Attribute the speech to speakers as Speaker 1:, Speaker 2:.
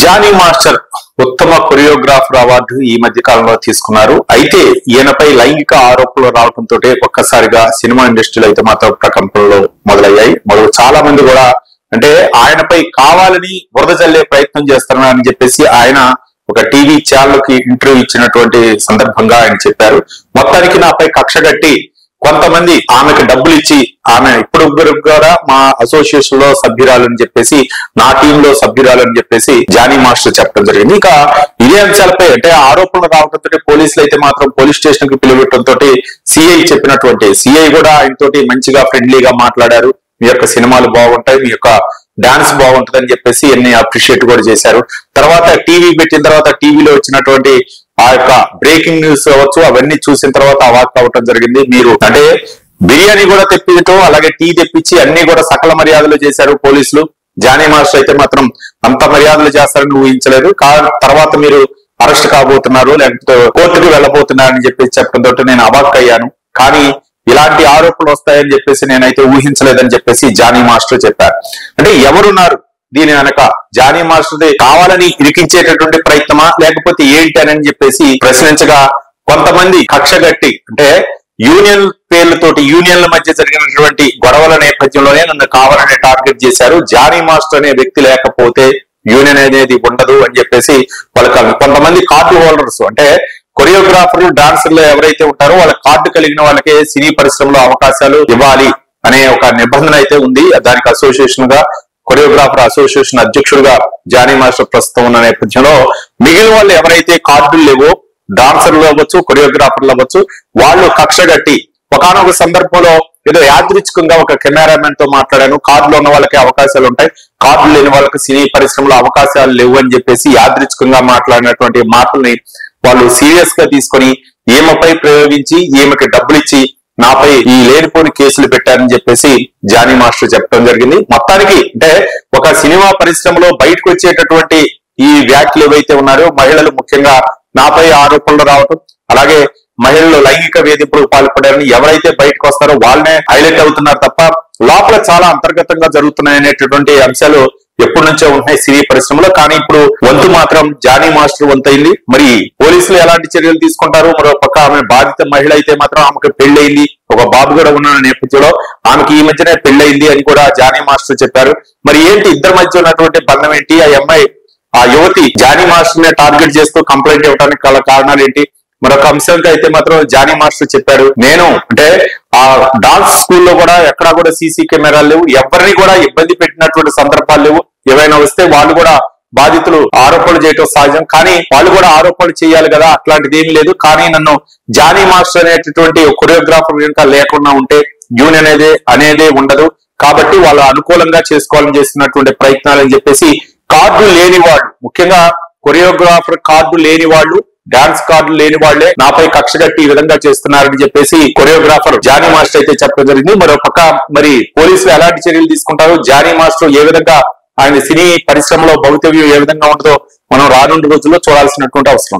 Speaker 1: Johnny master ఉత్తమ choreographer award ఈ మధ్య కాలంలో తీసుకున్నారు. అయితే ఈయనపై లైంగిక ఆరోపణలు రావడంతో ఒక్కసారిగా సినిమా ఇండస్ట్రీలో అయితే మాత్రం ప్రకంపనలు మొదలయ్యాయి. మొదలు చాలా మంది కూడా అంటే ఆయనపై కావాలని బురద జల్లే ప్రయత్నం చేస్తున్నారని చెప్పేసి ఆయన ఒక టీవీ ఛానల్ కి ఇంటర్వ్యూ ఇచ్చినటువంటి సందర్భంగా ఆయన చెప్పారు. మొత్తానికి నాపై కక్ష కట్టి కొంతమంది ఆమెకు డబ్బులు ఇచ్చి ఆమె ఇప్పుడు కూడా మా అసోసియేషన్ లో సభ్యురాలని చెప్పేసి నా టీంలో సభ్యురాలని చెప్పేసి జానీ మాస్టర్ చెప్పడం జరిగింది. ఇక ఇదే అంశాలపై అంటే ఆరోపణలు రావడంతో పోలీసులు అయితే మాత్రం పోలీస్ స్టేషన్ కి పిలువటంతో సిఐ చెప్పినటువంటి సిఐ కూడా ఆయనతోటి మంచిగా ఫ్రెండ్లీగా మాట్లాడారు. మీ యొక్క సినిమాలు బాగుంటాయి, మీ యొక్క డాన్స్ బాగుంటుంది అని చెప్పేసి ఎన్ని అప్రిషియేట్ కూడా చేశారు. తర్వాత టీవీ పెట్టిన తర్వాత టీవీలో వచ్చినటువంటి ఆ యొక్క బ్రేకింగ్ న్యూస్ అవ్వచ్చు అవన్నీ చూసిన తర్వాత అవాక్ అవ్వటం జరిగింది. మీరు అంటే బిర్యానీ కూడా తెప్పించడం అలాగే టీ తెప్పించి అన్ని కూడా సకల మర్యాదలు చేశారు పోలీసులు. జానీ మాస్టర్ అయితే మాత్రం అంత మర్యాదలు చేస్తారని ఊహించలేదు. తర్వాత మీరు అరెస్ట్ కాబోతున్నారు లేకపోతే కోర్టుకు వెళ్ళబోతున్నారని చెప్పేసి చెప్పడంతో నేను అవాక్ అయ్యాను. కానీ ఇలాంటి ఆరోపణలు వస్తాయని చెప్పేసి నేనైతే ఊహించలేదని చెప్పేసి జానీ మాస్టర్ చెప్పారు. అంటే ఎవరున్నారు దీని వెనక? జానీ మాస్టర్ కావాలని ఇరికించేటటువంటి ప్రయత్నమా లేకపోతే ఏంటి అని చెప్పేసి ప్రశ్నించగా కొంతమంది కక్షగట్టి అంటే యూనియన్ పేర్లతోటి యూనియన్ల మధ్య జరిగినటువంటి గొడవల నేపథ్యంలోనే నన్ను కావాలని టార్గెట్ చేశారు. జానీ మాస్టర్ అనే వ్యక్తి లేకపోతే యూనియన్ అనేది ఉండదు అని చెప్పేసి వాళ్ళకి కొంతమంది కార్డు హోల్డర్స్ అంటే కొరియోగ్రాఫర్లు డాన్సర్లు ఎవరైతే ఉంటారో వాళ్ళ కార్డు కలిగిన వాళ్ళకే సినీ పరిశ్రమలో అవకాశాలు ఇవ్వాలి అనే ఒక నిబంధన అయితే ఉంది. దానికి అసోసియేషన్ గా కొరియోగ్రాఫర్ అసోసియేషన్ అధ్యక్షుడుగా జానీ మాస్టర్ ప్రస్తుతం ఉన్న నేపథ్యంలో మిగిలిన వాళ్ళు ఎవరైతే కార్డులు లేవో డాన్సర్లు అవ్వచ్చు కొరియోగ్రాఫర్లు అవ్వచ్చు వాళ్ళు కక్ష కట్టి ఒకనొక సందర్భంలో ఏదో యాదృచ్ఛికంగా ఒక కెమెరామెన్ తో మాట్లాడాను, కార్డులో ఉన్న వాళ్ళకి అవకాశాలు ఉంటాయి, కార్డులు లేని వాళ్ళకి సినీ పరిశ్రమలో అవకాశాలు లేవు అని చెప్పేసి యాదృచ్ఛికంగా మాట్లాడినటువంటి మాటల్ని వాళ్ళు సీరియస్ గా తీసుకొని ఈమెపై ప్రయోగించి ఈమెకి డబ్బులు ఇచ్చి నాపై ఈ లేనిపోని కేసులు పెట్టారని చెప్పేసి జానీ మాస్టర్ చెప్పడం జరిగింది. మొత్తానికి అంటే ఒక సినిమా పరిశ్రమలో బయటకు వచ్చేటటువంటి ఈ వ్యాఖ్యలు ఏవైతే ఉన్నారో మహిళలు ముఖ్యంగా నాపై ఆరోపణలు రావటం అలాగే మహిళలు లైంగిక వేధింపులకు పాల్పడారని ఎవరైతే బయటకు వస్తారో వాళ్ళనే హైలైట్ అవుతున్నారు తప్ప లోపల చాలా అంతర్గతంగా జరుగుతున్నాయనేటటువంటి అంశాలు ఎప్పటి నుంచో ఉంటున్నాయి సినీ పరిశ్రమలో. కానీ ఇప్పుడు వంతు మాత్రం జానీ మాస్టర్ వంతు అయింది. మరి పోలీసులు ఎలాంటి చర్యలు తీసుకుంటారు? మరో పక్క ఆమె బాధిత మహిళ అయితే మాత్రం ఆమెకు పెళ్లయింది, ఒక బాబు కూడా ఉన్న నేపథ్యంలో ఆమెకి ఈ మధ్యనే పెళ్లయింది అని కూడా జానీ మాస్టర్ చెప్పారు. మరి ఏంటి ఇద్దరి మధ్య ఉన్నటువంటి బంధం ఏంటి? ఆ అమ్మాయి ఆ యువతి జానీ మాస్టర్ నే టార్గెట్ చేస్తూ కంప్లైంట్ ఇవ్వడానికి గల కారణాలు ఏంటి? మరొక అంశంగా అయితే మాత్రం జానీ మాస్టర్ చెప్పారు, నేను అంటే ఆ డాన్స్ స్కూల్లో కూడా ఎక్కడా కూడా సీసీ కెమెరాలు లేవు, ఎవరిని కూడా ఇబ్బంది పెట్టినటువంటి సందర్భాలు లేవు. ఏవైనా వస్తే వాళ్ళు కూడా బాధితులు ఆరోపణలు చేయటం సహజం, కానీ వాళ్ళు కూడా ఆరోపణలు చేయాలి కదా, అట్లాంటిది ఏమీ లేదు. కానీ నన్ను జానీ మాస్టర్ అనేటటువంటి కొరియోగ్రాఫర్ కనుక లేకుండా ఉంటే యూనియన్ అనేదే ఉండదు, కాబట్టి వాళ్ళు అనుకూలంగా చేసుకోవాలని చేస్తున్నటువంటి ప్రయత్నాలు అని చెప్పేసి కార్డు లేని వాళ్ళు ముఖ్యంగా కొరియోగ్రాఫర్ కార్డు లేని వాళ్ళు డాన్స్ కార్డులు లేని వాళ్లే నాపై కక్ష కట్టి ఈ విధంగా చేస్తున్నారని చెప్పేసి కొరియోగ్రాఫర్ జానీ మాస్టర్ అయితే చెప్పడం జరిగింది. మరో పక్క మరి పోలీసులు ఎలాంటి చర్యలు తీసుకుంటారు, జానీ మాస్టర్ ఏ విధంగా ఆయన సినీ పరిశ్రమలో భవితవ్యం ఏ విధంగా ఉంటుందో మనం రానున్న రోజుల్లో చూడాల్సినటువంటి అవసరం.